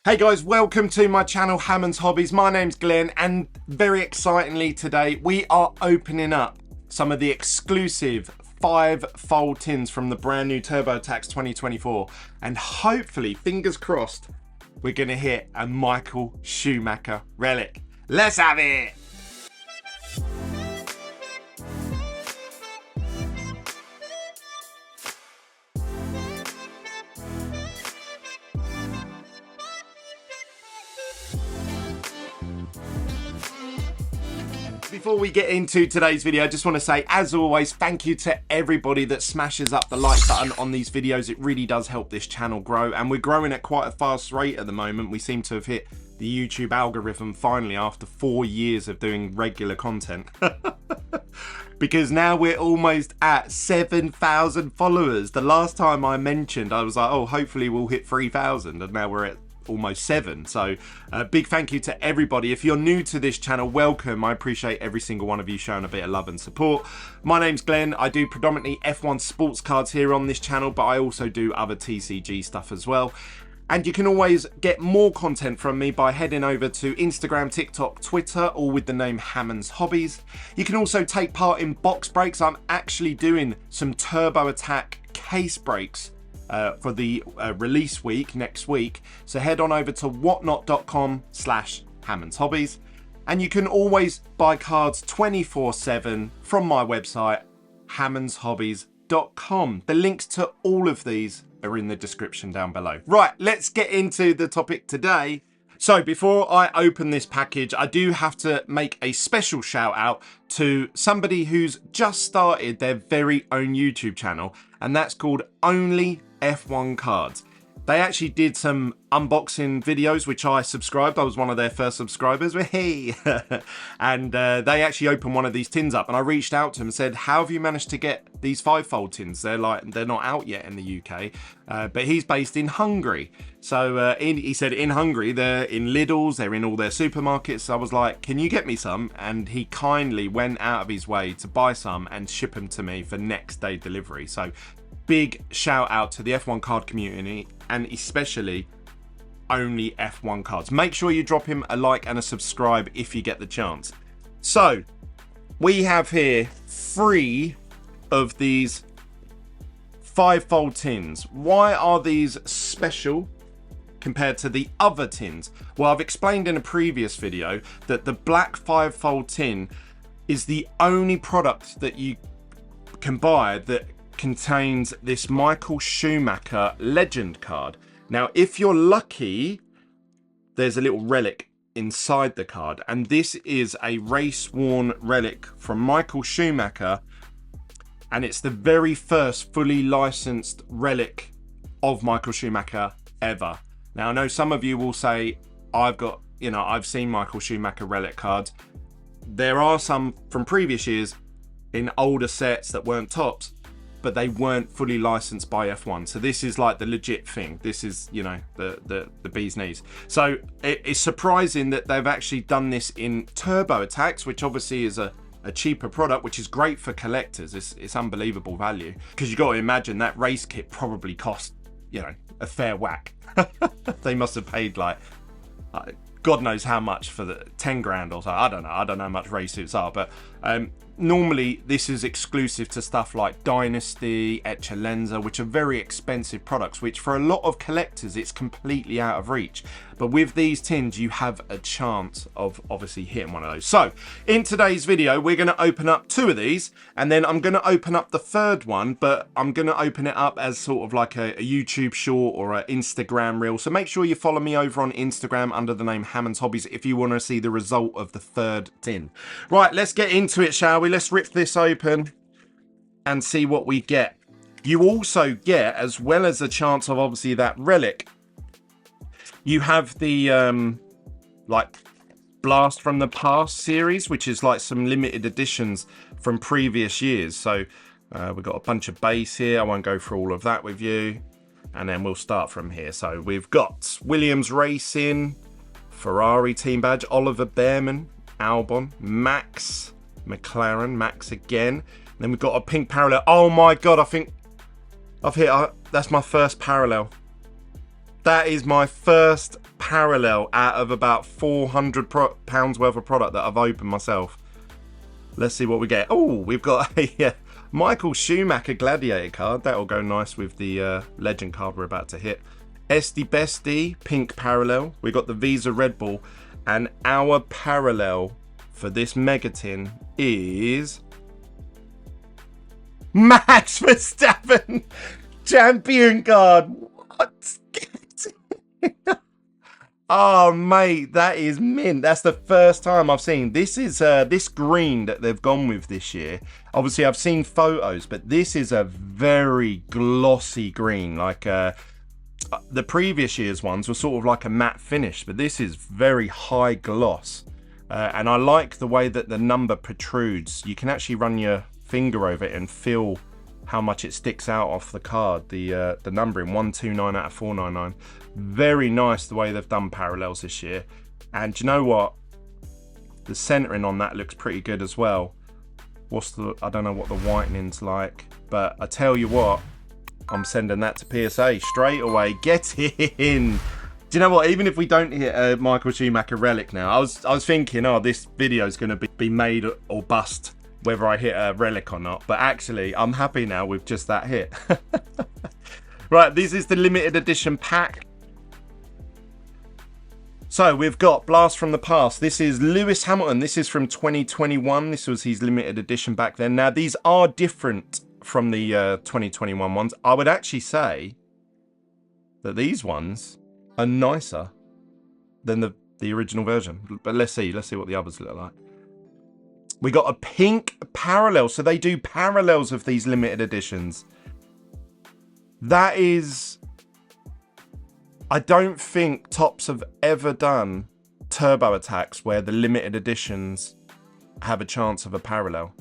Hey guys, welcome to my channel Hammonds Hobbies. My name's Glenn and very excitingly today we are opening up some of the exclusive 5-fold tins from the brand new Turbo Attax 2024, and hopefully, fingers crossed, we're gonna hit a Michael Schumacher relic. Let's have it! Before we get into today's video, I just want to say, as always, thank you to everybody that smashes up the like button on these videos. It really does help this channel grow, and we're growing at quite a fast rate at the moment. We seem to have hit the YouTube algorithm finally after 4 years of doing regular content. Because now we're almost at 7,000 followers. The last time I mentioned, I was like, oh, hopefully we'll hit 3,000, and now we're at almost 7. So a big thank you to everybody. If you're new to this channel, welcome. I appreciate every single one of you showing a bit of love and support. My name's Glenn. I do predominantly F1 sports cards here on this channel, but I also do other TCG stuff as well. And you can always get more content from me by heading over to Instagram, TikTok, Twitter, all with the name Hammonds Hobbies. You can also take part in box breaks. I'm actually doing some Turbo Attax case breaks for the release week next week. So head on over to whatnot.com/Hammonds Hobbies, and you can always buy cards 24/7 from my website hammondshobbies.com. The links to all of these are in the description down below. Right, let's get into the topic today. So before I open this package, I do have to make a special shout out to somebody who's just started their very own YouTube channel, and that's called Only F1 Cards. They actually did some unboxing videos, which I subscribed. I was one of their first subscribers. Hey! And they actually opened one of these tins up, and I reached out to him and said, how have you managed to get these 5-fold tins? They're not out yet in the UK, but he's based in Hungary. So he said in Hungary, they're in Lidl's, they're in all their supermarkets. So I was like, can you get me some? And he kindly went out of his way to buy some and ship them to me for next day delivery. So big shout out to the F1 card community, and especially Only F1 Cards. Make sure you drop him a like and a subscribe if you get the chance. So we have here 3 of these 5-fold tins. Why are these special compared to the other tins? Well, I've explained in a previous video that the black 5-fold tin is the only product that you can buy that contains this Michael Schumacher legend card. Now, if you're lucky, there's a little relic inside the card, and this is a race-worn relic from Michael Schumacher, and it's the very first fully licensed relic of Michael Schumacher ever. Now, I know some of you will say, I've seen Michael Schumacher relic cards. There are some from previous years in older sets that weren't tops, but they weren't fully licensed by F1. So this is like the legit thing. This is, the bee's knees. So it's surprising that they've actually done this in Turbo Attax, which obviously is a cheaper product, which is great for collectors. It's unbelievable value, because you got to imagine that race kit probably cost, a fair whack. They must have paid like God knows how much for the 10 grand or so. I don't know how much race suits are, but normally this is exclusive to stuff like Dynasty, Eccellenza, which are very expensive products, which for a lot of collectors it's completely out of reach. But with these tins you have a chance of obviously hitting one of those. So in today's video we're going to open up 2 of these, and then I'm going to open up the third one, but I'm going to open it up as sort of like a YouTube short or an Instagram reel. So make sure you follow me over on Instagram under the name Hammonds Hobbies if you want to see the result of the third tin. Right, let's get into it, shall we? Let's rip this open and see what we get. You also get, as well as a chance of obviously that relic, you have the like Blast from the Past series, which is like some limited editions from previous years. So we've got a bunch of base here. I won't go through all of that with you, and then we'll start from here. So we've got Williams Racing, Ferrari team badge, Oliver Bearman, Albon, Max, McLaren, Max again. And then we've got a pink parallel. Oh my God, I think I've hit, that's my first parallel. That is my first parallel out of about £400 worth of product that I've opened myself. Let's see what we get. Oh, we've got a Michael Schumacher Gladiator card. That'll go nice with the legend card we're about to hit. SD Bestie pink parallel. We got the Visa Red Bull, and our parallel for this mega tin is Max Verstappen champion card. What? Oh mate, that is mint. That's the first time I've seen this. Is this green that they've gone with this year. Obviously I've seen photos, but this is a very glossy green. Like the previous year's ones were sort of like a matte finish, but this is very high gloss. And I like the way that the number protrudes. You can actually run your finger over it and feel how much it sticks out off the card. The numbering 129 out of 499. Very nice the way they've done parallels this year. And do you know what? The centering on that looks pretty good as well. I don't know what the whitening's like, but I tell you what, I'm sending that to PSA straight away. Get in. Do you know what? Even if we don't hit a Michael Schumacher relic now, I was thinking, oh, this video is going to be made or bust whether I hit a relic or not. But actually, I'm happy now with just that hit. Right, this is the limited edition pack. So we've got Blast from the Past. This is Lewis Hamilton. This is from 2021. This was his limited edition back then. Now, these are different from the 2021 ones. I would actually say that these ones are nicer than the original version. But let's see what the others look like. We got a pink parallel. So they do parallels of these limited editions. That is... I don't think Topps have ever done turbo attacks where the limited editions have a chance of a parallel.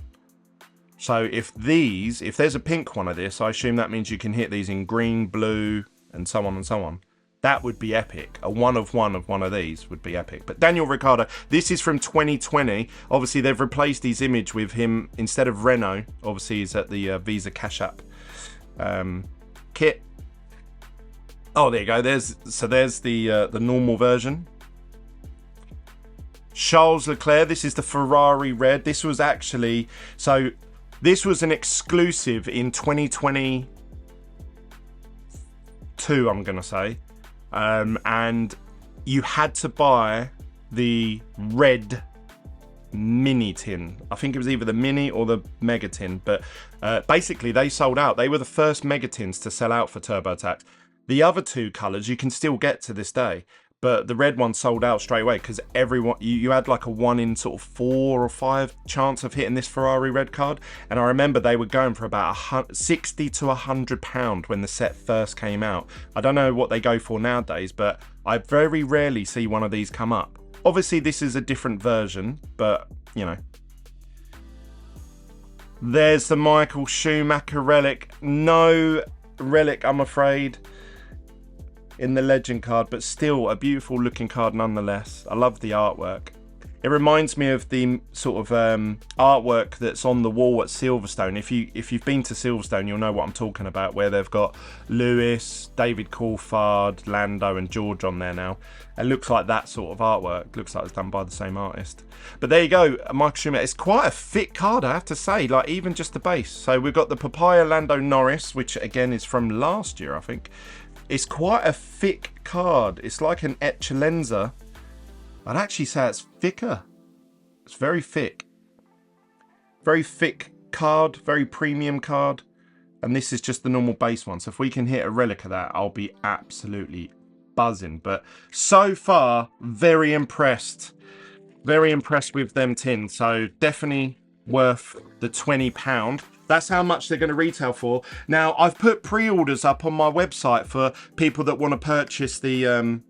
So if there's a pink one of this, I assume that means you can hit these in green, blue, and so on and so on. That would be epic. A one of one of these would be epic. But Daniel Ricciardo, this is from 2020. Obviously, they've replaced his image with him instead of Renault. Obviously, he's at the Visa Cash App kit. Oh, there you go. There's the normal version. Charles Leclerc. This is the Ferrari red. This was an exclusive in 2022, I'm gonna say, and you had to buy the red mini tin. I think it was either the mini or the mega tin, but basically they sold out. They were the first mega tins to sell out for TurboTax. The other two colours you can still get to this day, but the red one sold out straight away because everyone, you had like a 1 in sort of 4 or 5 chance of hitting this Ferrari red card. And I remember they were going for about £60 to £100 when the set first came out. I don't know what they go for nowadays, but I very rarely see one of these come up. Obviously this is a different version, but you know. There's the Michael Schumacher relic. No relic, I'm afraid, in the legend card, but still a beautiful looking card nonetheless. I love the artwork. It reminds me of the sort of artwork that's on the wall at Silverstone. If you've been to Silverstone, you'll know what I'm talking about, where they've got Lewis, David Coulthard, Lando and George on there now. It looks like that sort of artwork. Looks like it's done by the same artist. But there you go, Michael Schumacher. It's quite a thick card, I have to say, like even just the base. So we've got the Papaya Lando Norris, which again is from last year, I think. It's quite a thick card. It's like an Eccellenza. I'd actually say it's thicker. It's very thick. Very thick card, very premium card. And this is just the normal base one. So if we can hit a relic of that, I'll be absolutely buzzing. But so far, very impressed. Very impressed with them tins. So definitely worth the £20. That's how much they're going to retail for. Now, I've put pre-orders up on my website for people that want to purchase the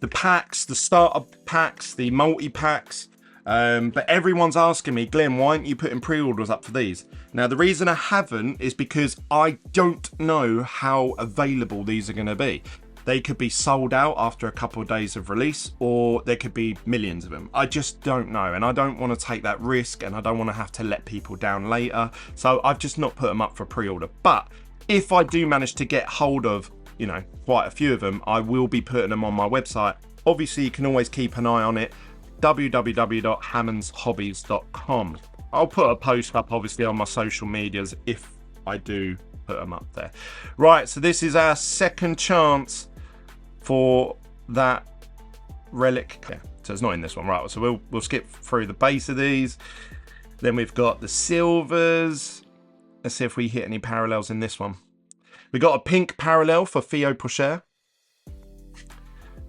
packs, the starter packs, the multi-packs. But everyone's asking me, Glenn, why aren't you putting pre-orders up for these? Now, the reason I haven't is because I don't know how available these are going to be. They could be sold out after a couple of days of release, or there could be millions of them. I just don't know, and I don't want to take that risk, and I don't want to have to let people down later. So I've just not put them up for pre-order. But if I do manage to get hold of you know, quite a few of them, I will be putting them on my website. Obviously, you can always keep an eye on it, www.hammondshobbies.com. I'll put a post up, obviously, on my social medias if I do put them up there. Right, so this is our second chance for that relic. Yeah, so it's not in this one, right? So we'll skip through the base of these. Then we've got the silvers. Let's see if we hit any parallels in this one. We got a pink parallel for Theo Pocher.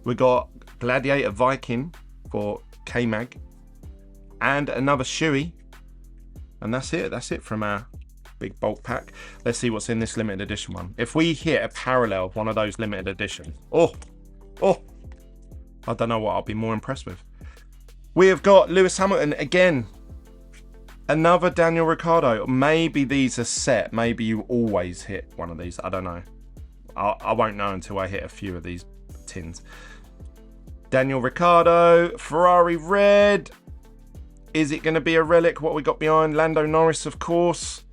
We got Gladiator Viking for K-Mag. And another Shuey. And that's it. That's it from our big bulk pack. Let's see what's in this limited edition one. If we hit a parallel of one of those limited edition, oh, I don't know what I'll be more impressed with. We have got Lewis Hamilton again. Another Daniel Ricciardo. Maybe these are set. Maybe you always hit one of these. I don't know. I won't know until I hit a few of these tins. Daniel Ricciardo. Ferrari red. Is it going to be a relic? What we got behind? Lando Norris, of course.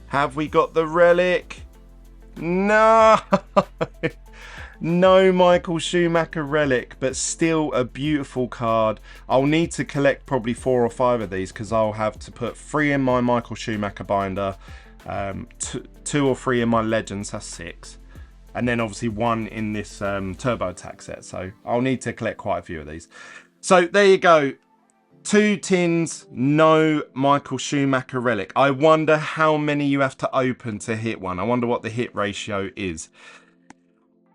Have we got the relic? No. No Michael Schumacher relic, but still a beautiful card. I'll need to collect probably 4 or 5 of these because I'll have to put 3 in my Michael Schumacher binder, 2 or 3 in my Legends, that's 6. And then obviously 1 in this Turbo Attax set. So I'll need to collect quite a few of these. So there you go. 2 tins, no Michael Schumacher relic. I wonder how many you have to open to hit one. I wonder what the hit ratio is.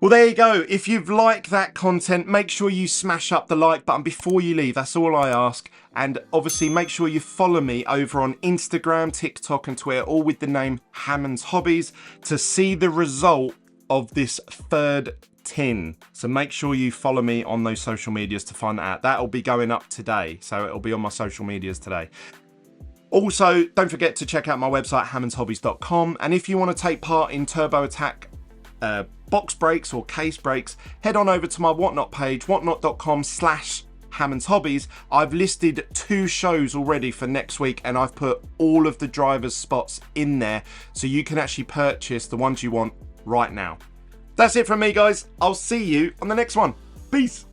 Well, there you go. If you've liked that content, make sure you smash up the like button before you leave. That's all I ask. And obviously, make sure you follow me over on Instagram, TikTok and Twitter, all with the name Hammonds Hobbies, to see the result of this 3rd tin. So make sure you follow me on those social medias to find that out. That'll be going up today. So it'll be on my social medias today. Also, don't forget to check out my website, hammondshobbies.com. And if you want to take part in Turbo Attack box breaks or case breaks, head on over to my Whatnot page, whatnot.com/HammondsHobbies. I've listed 2 shows already for next week and I've put all of the drivers' spots in there so you can actually purchase the ones you want right now. That's it from me, guys. I'll see you on the next one. Peace.